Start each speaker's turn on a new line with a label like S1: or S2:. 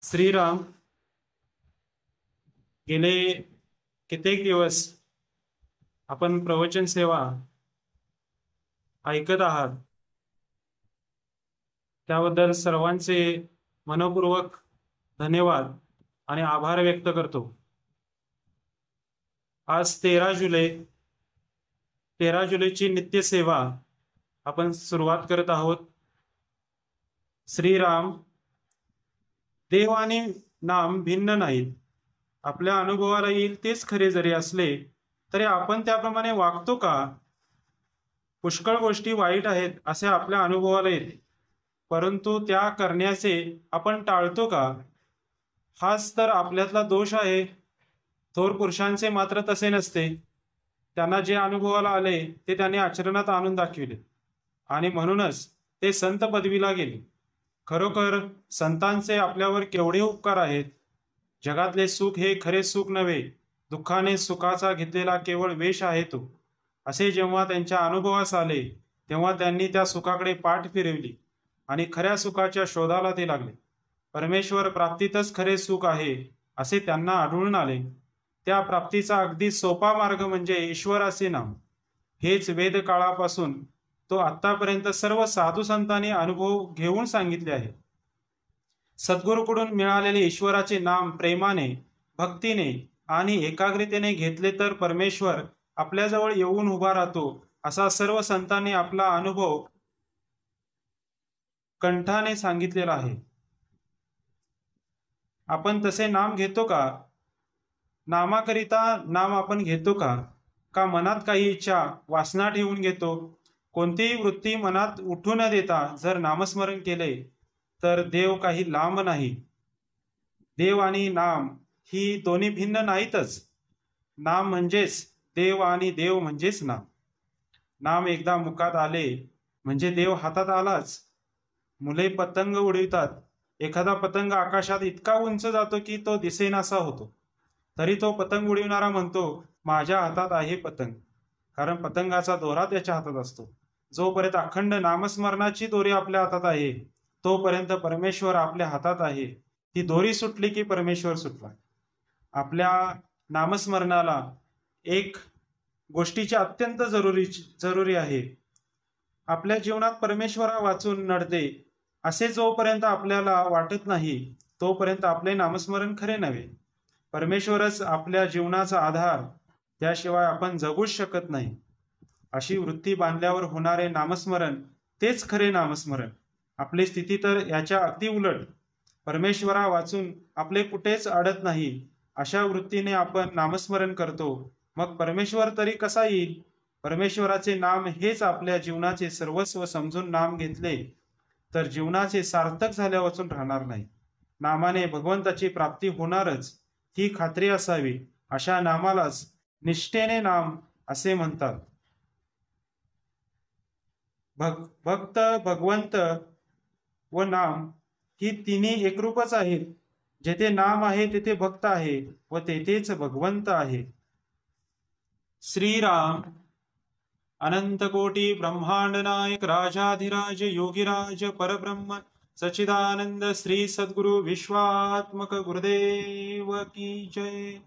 S1: श्रीराम गेले कित्येक दिवस आपण प्रवचन सेवा ऐकत आहात, त्याबद्दल सर्वांचे मनपूर्वक धन्यवाद आणि आभार व्यक्त करतो। आज 13 जुलैची नित्य सेवा आपण सुरुवात करत आहोत। श्रीराम देव आणि नाम भिन्न नाहीत। आपल्या अनुभवाला येईल तेच खरे जरी असले तरी आपण त्याप्रमाणे वागतो का? पुष्कळ गोष्टी वाईट आहेत असे आपल्या अनुभवाला येते, परंतु त्या करण्याचे आपण टाळतो का? हाच तर आपल्यातला दोष आहे। थोर पुरुषांचे मात्र तसे नसते। त्यांना जे अनुभवाला आले ते त्यांनी आचरणात आणून दाखविले आणि म्हणूनच ते संत पदवीला गेले। खरोखर संतांचे आपल्यावर केवढे उपकार आहेत। जगातले सुख हे खरे सुख नव्हे, दुःखाने सुखाचा घेतलेला केवळ वेश आहे तो, असे जेव्हा त्यांच्या अनुभवास आले तेव्हा त्यांनी त्या सुखाकडे पाठ फिरवली आणि खऱ्या सुखाच्या शोधाला ते लागले। परमेश्वर प्राप्तीतच खरे सुख आहे असे त्यांना आढळून आले। त्या प्राप्तीचा अगदी सोपा मार्ग म्हणजे ईश्वराचे नाम। हेच वेद काळापासून तो आतापर्यंत सर्व साधू संतांनी अनुभव घेऊन सांगितले आहे। सद्गुरूकडून मिळालेले ईश्वराचे नाम प्रेमाने, भक्तीने आणि एकाग्रतेने घेतले तर परमेश्वर आपल्याजवळ येऊन उभा राहतो, असा सर्व संतांनी आपला अनुभव कंठाने सांगितलेला आहे। आपण तसे नाम घेतो का? नामाकरिता नाम आपण घेतो का? का मनात काही इच्छा वासना ठेवून घेतो? कोणतीही वृत्ती मनात उठू न देता जर नामस्मरण केले तर देव काही लांब नाही। देव आणि नाम ही दोन्ही भिन्न नाहीतच। नाम म्हणजेच देव आणि देव म्हणजेच नाम। नाम एकदा मुखात आले म्हणजे देव हातात आलाच। मुले पतंग उडवितात। एखादा पतंग आकाशात इतका उंच जातो की तो दिसेनासा होतो, तरी तो पतंग उडविणारा म्हणतो माझ्या हातात आहे पतंग, कारण पतंगाचा दोरा त्याच्या हातात असतो। जोपर्यंत अखंड नामस्मरणाची दोरी आपल्या हातात आहे तोपर्यंत परमेश्वर आपल्या हातात आहे। ती दोरी सुटली की परमेश्वर सुटला। आपल्या नामस्मरणाला एक गोष्टीची अत्यंत जरुरी आहे। आपल्या जीवनात परमेश्वरा वाचून नडते असे जोपर्यंत आपल्याला वाटत नाही तोपर्यंत आपले नामस्मरण खरे नव्हे। परमेश्वरच आपल्या जीवनाचा आधार, त्याशिवाय आपण जगूच शकत नाही। अशी वृत्ती बांधल्यावर होणारे नामस्मरण तेच खरे नामस्मरण। आपली स्थिती तर याच्या अगदी उलट। परमेश्वरा वाचून आपले कुठेच अडत नाही अशा वृत्तीने आपण नामस्मरण करतो, मग परमेश्वर तरी कसा येईल? परमेश्वराचे नाम हेच आपल्या जीवनाचे सर्वस्व समजून नाम घेतले तर जीवनाचे सार्थक झाल्या वाचून राहणार नाही। नामाने भगवंताची प्राप्ती होणारच ही खात्री असावी। अशा नामालाच निष्ठेने नाम असे म्हणतात। भक्त, भगवंत व नाम ही तिन्ही एकरूपच आहेत। जेथे नाम आहे तेथे भक्त आहे व तेथेच भगवंत आहे। श्रीराम अनंत कोटी ब्रह्मांड नायक राजाधिराज योगीराज परब्रह्म सच्चिदानंद श्री सद्गुरु विश्वात्मक गुरुदेव की जय।